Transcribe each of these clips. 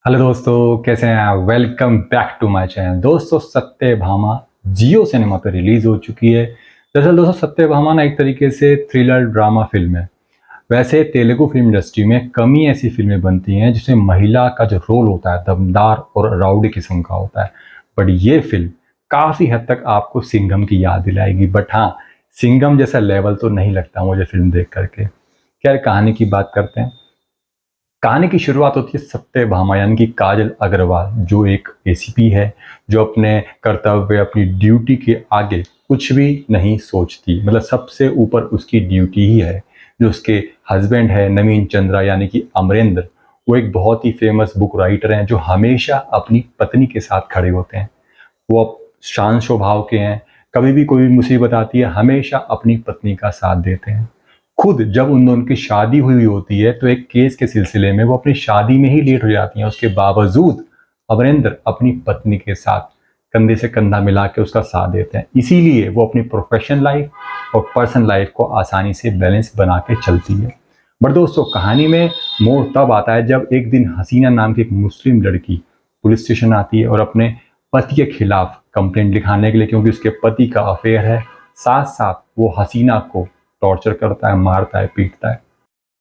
Hello दोस्तों, कैसे हैं आप? Welcome back to my channel. दोस्तों, सत्यभामा जियो सिनेमा पे रिलीज़ हो चुकी है। दरअसल दोस्तों, सत्यभामा ना एक तरीके से थ्रिलर ड्रामा फिल्म है। वैसे तेलुगु फिल्म इंडस्ट्री में कम ही ऐसी फिल्में बनती हैं जिसमें महिला का जो रोल होता है दमदार और राउडी किस्म का होता है। बट ये फिल्म काफ़ी हद तक आपको सिंघम की याद दिलाएगी। बट हाँ, सिंघम जैसा लेवल तो नहीं लगता मुझे फिल्म देख करके। खैर, कहानी की बात करते हैं। कहानी की शुरुआत होती है सत्यभामा यानी कि काजल अग्रवाल, जो एक एसीपी है, जो अपने कर्तव्य, अपनी ड्यूटी के आगे कुछ भी नहीं सोचती। मतलब सबसे ऊपर उसकी ड्यूटी ही है। जो उसके हस्बैंड है नवीन चंद्रा यानी कि अमरेंद्र, वो एक बहुत ही फेमस बुक राइटर हैं जो हमेशा अपनी पत्नी के साथ खड़े होते हैं। वो शांत स्वभाव के हैं। कभी भी कोई भी मुसीबत आती है, हमेशा अपनी पत्नी का साथ देते हैं। खुद जब उन दोनों की शादी हुई होती है तो एक केस के सिलसिले में वो अपनी शादी में ही लेट हो जाती हैं। उसके बावजूद अमरिंदर अपनी पत्नी के साथ कंधे से कंधा मिला के उसका साथ देते हैं। इसीलिए वो अपनी प्रोफेशनल लाइफ और पर्सनल लाइफ को आसानी से बैलेंस बना के चलती है। बट दोस्तों, कहानी में मोड़ तब आता है जब एक दिन हसीना नाम की एक मुस्लिम लड़की पुलिस स्टेशन आती है और अपने पति के खिलाफ कंप्लेंट लिखाने के लिए, क्योंकि उसके पति का अफेयर है। साथ साथ वो हसीना को टॉर्चर करता है, मारता है, पीटता है।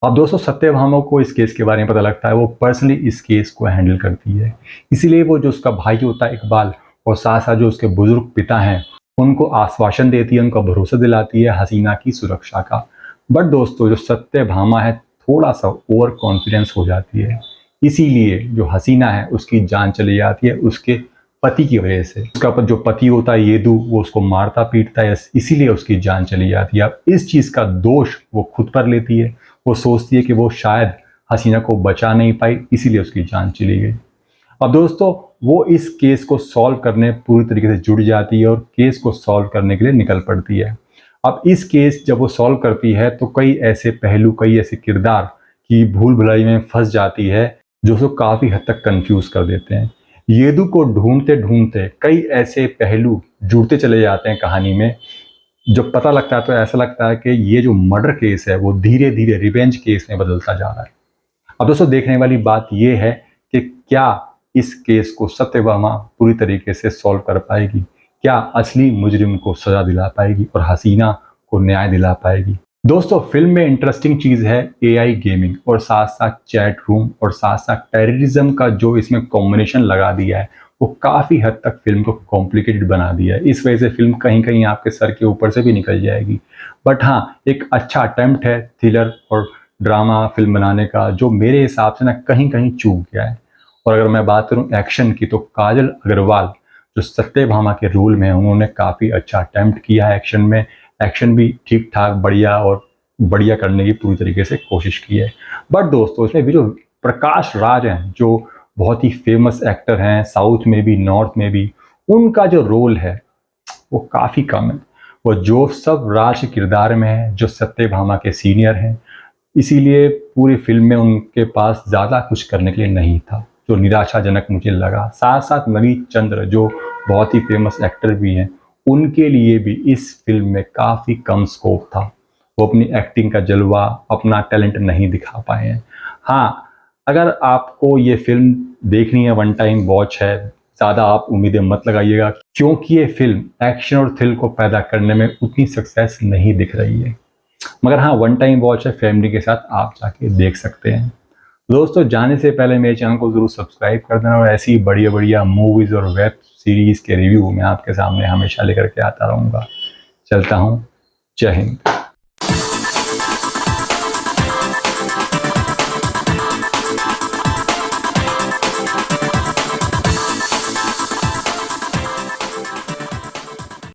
अब दोस्तों, सत्यभामा को इस केस के बारे में पता लगता है। वो पर्सनली इस केस को हैंडल करती है। इसीलिए वो जो उसका भाई होता है इकबाल, और साथ साथ जो उसके बुजुर्ग पिता हैं, उनको आश्वासन देती है, उनका भरोसा दिलाती है हसीना की सुरक्षा का। बट दोस्तों, जो सत्यभामा है थोड़ा सा ओवर कॉन्फिडेंस हो जाती है। इसीलिए जो हसीना है उसकी जान चली जाती है उसके पति की वजह से। उसका जो पति होता है येदू, वो उसको मारता पीटता है, इसीलिए उसकी जान चली जाती है। अब इस चीज़ का दोष वो खुद पर लेती है। वो सोचती है कि वो शायद हसीना को बचा नहीं पाई, इसीलिए उसकी जान चली गई। अब दोस्तों, वो इस केस को सॉल्व करने पूरी तरीके से जुड़ जाती है और केस को सॉल्व करने के लिए निकल पड़ती है। अब इस केस जब वो सॉल्व करती है तो कई ऐसे पहलू, कई ऐसे किरदार की भूल भुलाई में फंस जाती है जो उसको काफ़ी हद तक कंफ्यूज कर देते हैं। येदू को ढूंढते ढूंढते कई ऐसे पहलू जुड़ते चले जाते हैं कहानी में। जब पता लगता है तो ऐसा लगता है कि ये जो मर्डर केस है वो धीरे धीरे रिवेंज केस में बदलता जा रहा है। अब दोस्तों, देखने वाली बात यह है कि क्या इस केस को सत्यभामा पूरी तरीके से सॉल्व कर पाएगी? क्या असली मुजरिम को सजा दिला पाएगी और हसीना को न्याय दिला पाएगी? दोस्तों, फिल्म में इंटरेस्टिंग चीज़ है एआई गेमिंग, और साथ साथ चैट रूम, और साथ साथ टेररिज्म का जो इसमें कॉम्बिनेशन लगा दिया है, वो काफ़ी हद तक फिल्म को कॉम्प्लिकेटेड बना दिया है। इस वजह से फिल्म कहीं कहीं आपके सर के ऊपर से भी निकल जाएगी। बट हाँ, एक अच्छा अटेम्प्ट है थ्रिलर और ड्रामा फिल्म बनाने का, जो मेरे हिसाब से ना कहीं कहीं चूक गया है। और अगर मैं बात करूं एक्शन की, तो काजल अग्रवाल जो सत्यभामा के रोल में है, उन्होंने काफ़ी अच्छा अटेम्प्ट किया है एक्शन में। एक्शन भी ठीक ठाक बढ़िया और बढ़िया करने की पूरी तरीके से कोशिश की है। बट दोस्तों, इसमें भी जो प्रकाश राज हैं, जो बहुत ही फेमस एक्टर हैं साउथ में भी नॉर्थ में भी, उनका जो रोल है वो काफ़ी कम है। वो जो सब राज के किरदार में है, जो सत्यभामा के सीनियर हैं, इसीलिए पूरी फिल्म में उनके पास ज़्यादा कुछ करने के लिए नहीं था, जो निराशाजनक मुझे लगा। साथ साथ नवीन चंद्र जो बहुत ही फेमस एक्टर भी हैं, उनके लिए भी इस फिल्म में काफ़ी कम स्कोप था। वो अपनी एक्टिंग का जलवा, अपना टैलेंट नहीं दिखा पाए हैं। हाँ, अगर आपको ये फिल्म देखनी है, वन टाइम वॉच है, ज़्यादा आप उम्मीदें मत लगाइएगा, क्योंकि ये फिल्म एक्शन और थ्रिल को पैदा करने में उतनी सक्सेस नहीं दिख रही है। मगर हाँ, वन टाइम वॉच है, फैमिली के साथ आप जाके देख सकते हैं। दोस्तों, जाने से पहले मेरे चैनल को ज़रूर सब्सक्राइब कर देना, और ऐसी बढ़िया बढ़िया मूवीज़ और वेब सीरीज़ के रिव्यू मैं आपके सामने हमेशा लेकर के आता रहूँगा। चलता हूँ। जय हिंद।